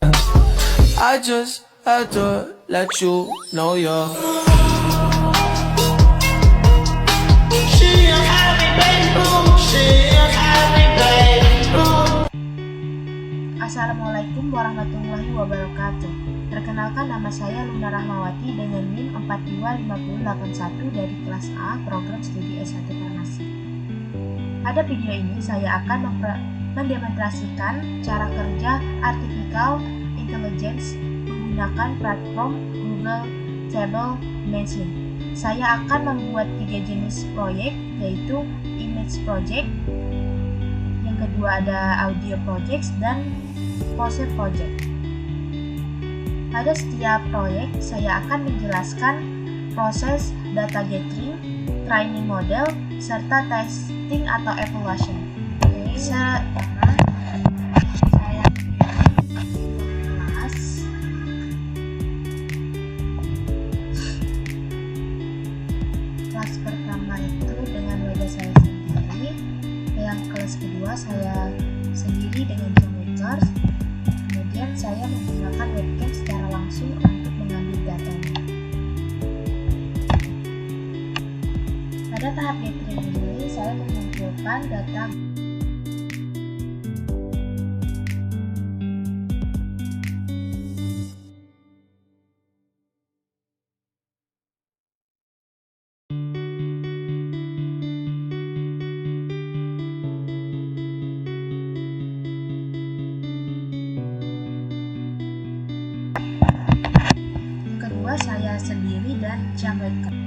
I just had to let you know you're. She a happy baby, she a happy baby. Assalamualaikum warahmatullahi wabarakatuh. Perkenalkan, nama saya Luna Rahmawati dengan NIM 425081 dari kelas A program studi S1 Farmasi. Pada video ini saya akan mendemonstrasikan cara kerja Artificial Intelligence menggunakan platform Google Table Machine. Saya akan membuat 3 jenis proyek, yaitu Image Project, yang kedua ada Audio Project, dan Pose Project. Pada setiap proyek, saya akan menjelaskan proses data gathering, training model, serta testing atau evaluation. Saya kelas pertama itu dengan wajah saya sendiri, yang kelas kedua saya sendiri dengan Jamworkers, kemudian saya menggunakan webcam secara langsung untuk mengambil datanya. Pada tahap gathering ini saya mengumpulkan data saya sendiri dan Jamworkers.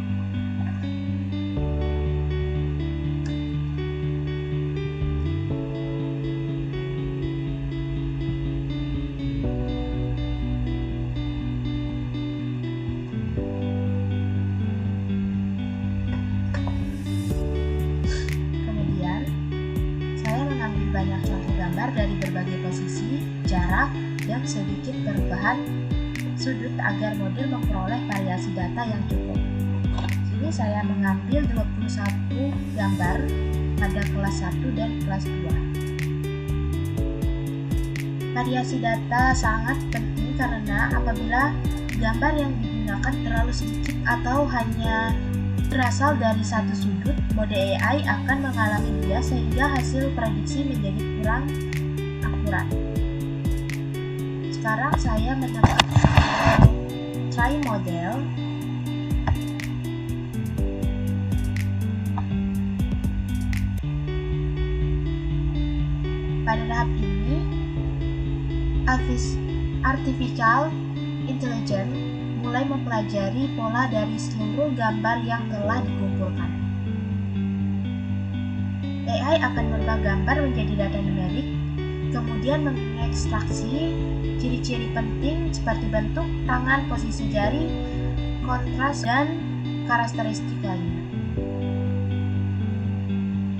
Kemudian saya mengambil banyak contoh gambar dari berbagai posisi, jarak, dan sedikit perubahan sudut agar model memperoleh variasi data yang cukup. Sini saya mengambil 21 gambar pada kelas 1 dan kelas 2. Variasi data sangat penting karena apabila gambar yang digunakan terlalu sedikit atau hanya berasal dari satu sudut, mode AI akan mengalami bias sehingga hasil prediksi menjadi kurang akurat. Sekarang saya menambahkan try model. Pada tahap ini, Artificial Intelligence mulai mempelajari pola dari seluruh gambar yang telah dikumpulkan. AI akan merubah gambar menjadi data numerik, kemudian mengekstraksi ciri-ciri penting seperti bentuk tangan, posisi jari, kontras, dan karakteristik lainnya.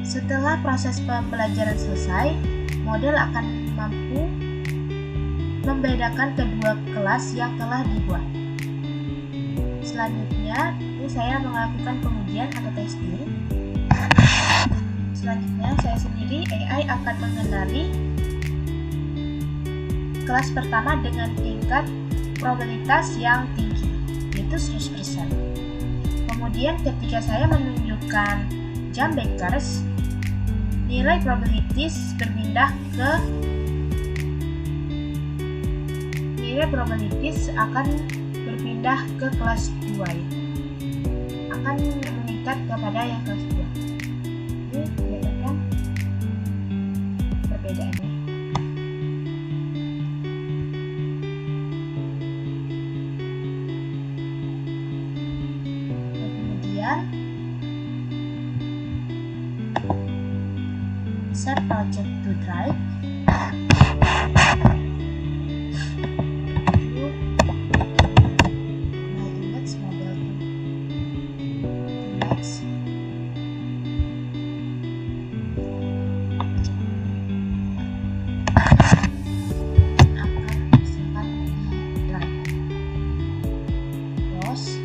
Setelah proses pembelajaran selesai, model akan mampu membedakan kedua kelas yang telah dibuat. Selanjutnya, saya melakukan pengujian atau testing. Selanjutnya, saya sendiri AI akan mengenali kelas pertama dengan tingkat probabilitas yang tinggi, yaitu 100%. Kemudian ketika saya menunjukkan Jamworkers, nilai probabilitas akan berpindah ke kelas 2, akan meningkat kepada yang kelas 2. Ini kelihatan perbedaannya. Set project to drive. My image model to next. Akan disimpan di drive. Terus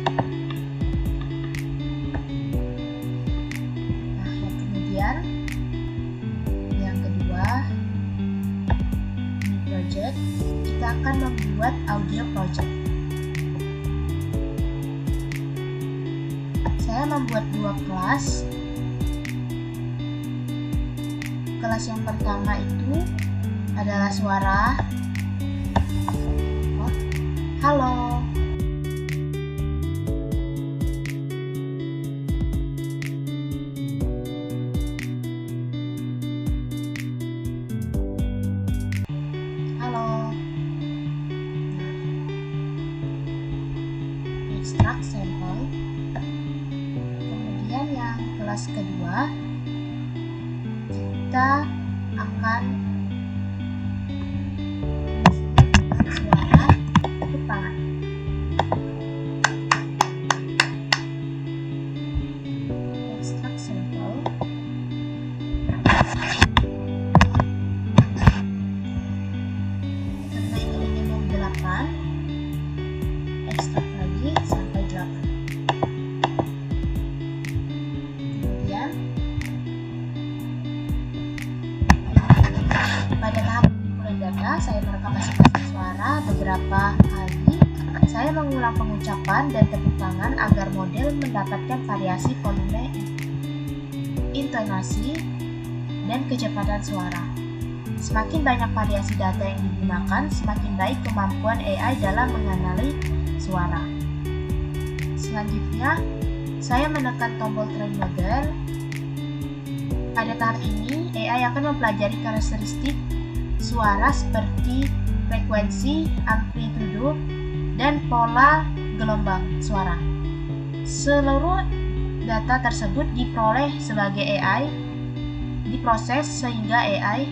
kemudian yang kedua membuat audio project. Saya membuat dua kelas. Kelas yang pertama itu adalah suara. Halo. Halo. Ekstrak sampel. Kemudian yang kelas kedua, kita akan suara tepuk tangan. Ekstrak sampel. Karena ini minimum 8, ekstrak lagi sampai 8. Kemudian pada tahap pengumpulan data, saya merekam masing-masing suara beberapa kali. Saya mengulang pengucapan dan tepuk tangan agar model mendapatkan variasi volume, intonasi, dan kecepatan suara. Semakin banyak variasi data yang digunakan, semakin baik kemampuan AI dalam mengenali suara. Selanjutnya, saya menekan tombol train model. Pada tahap ini, AI akan mempelajari karakteristik suara seperti frekuensi, amplitudo, dan pola gelombang suara. Seluruh data tersebut diperoleh sebagai AI, diproses sehingga AI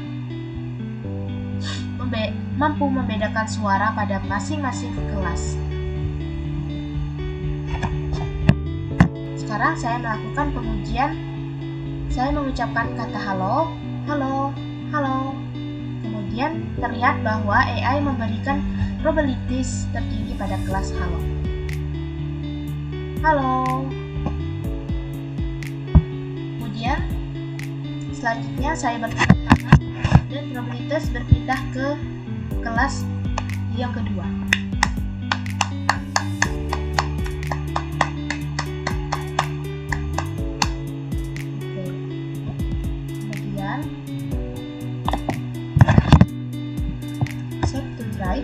mampu membedakan suara pada masing-masing kelas. Sekarang saya melakukan pengujian. Saya mengucapkan kata halo, halo, halo. Kemudian terlihat bahwa AI memberikan probabilitas tertinggi pada kelas halo. Halo. Kemudian selanjutnya saya bertepuk tangan dan probabilitas berpindah ke kelas yang kedua. Kemudian save to drive.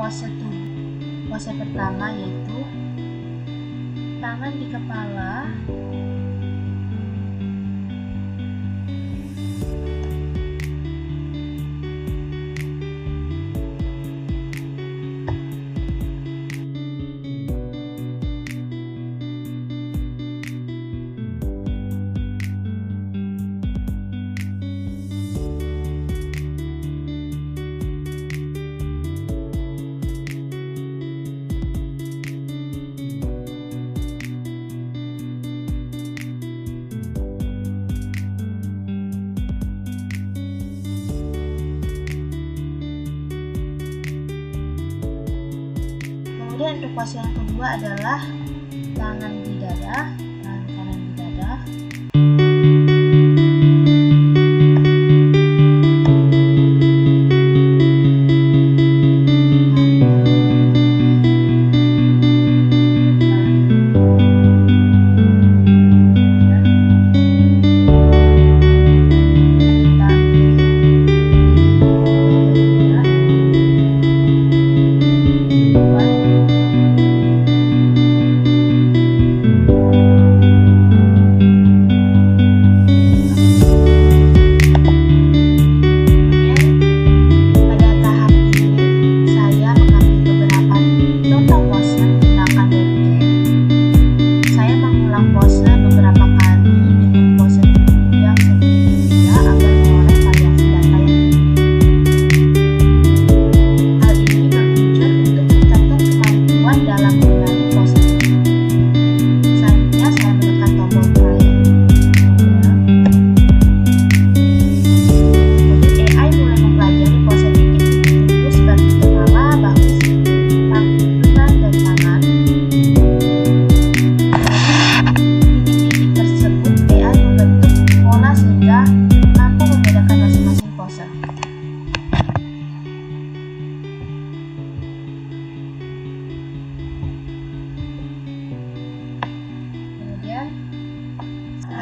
Pose tubuh. Pose pertama yaitu tangan di kepala, Kemudian untuk pose yang kedua adalah tangan di dada, tangan kanan di dada.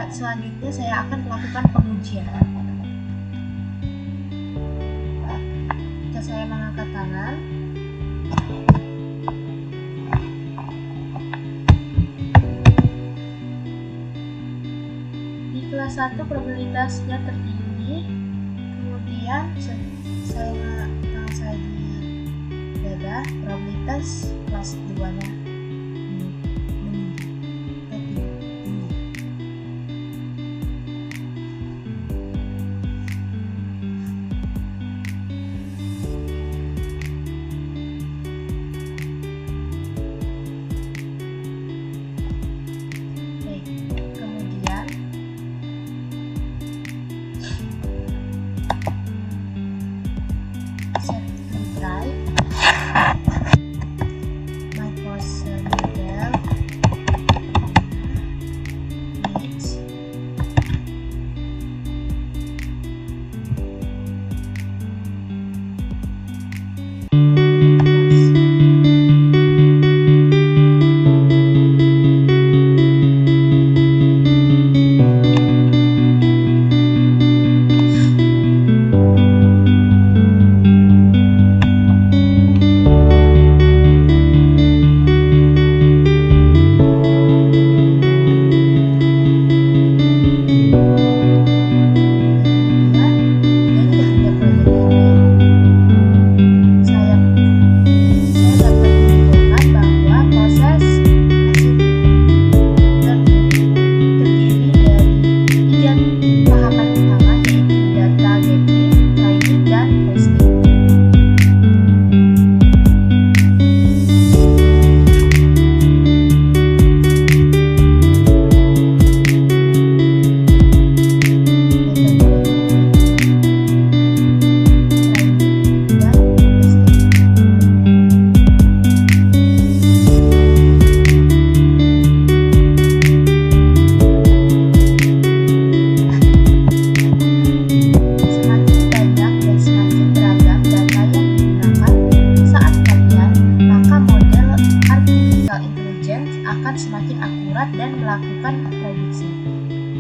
Selanjutnya saya akan melakukan pengujian. Jika saya mengangkat tangan, di kelas 1 probabilitasnya tertinggi. Kemudian tangan saya di dada, probabilitas kelas 2-nya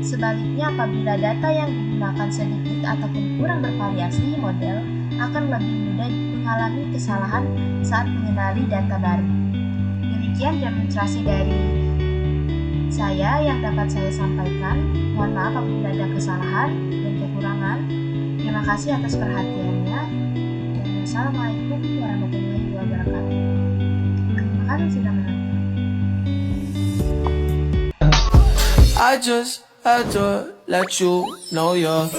Sebaliknya, apabila data yang digunakan sedikit ataupun kurang bervariasi, model akan lebih mudah mengalami kesalahan saat mengenali data baru. Demikian demonstrasi dari saya yang dapat saya sampaikan. Mohon maaf apabila ada kesalahan dan kekurangan. Terima kasih atas perhatiannya. Dan wassalamualaikum warahmatullahi wabarakatuh. Terima kasih sudah menonton. I just had to let you know you're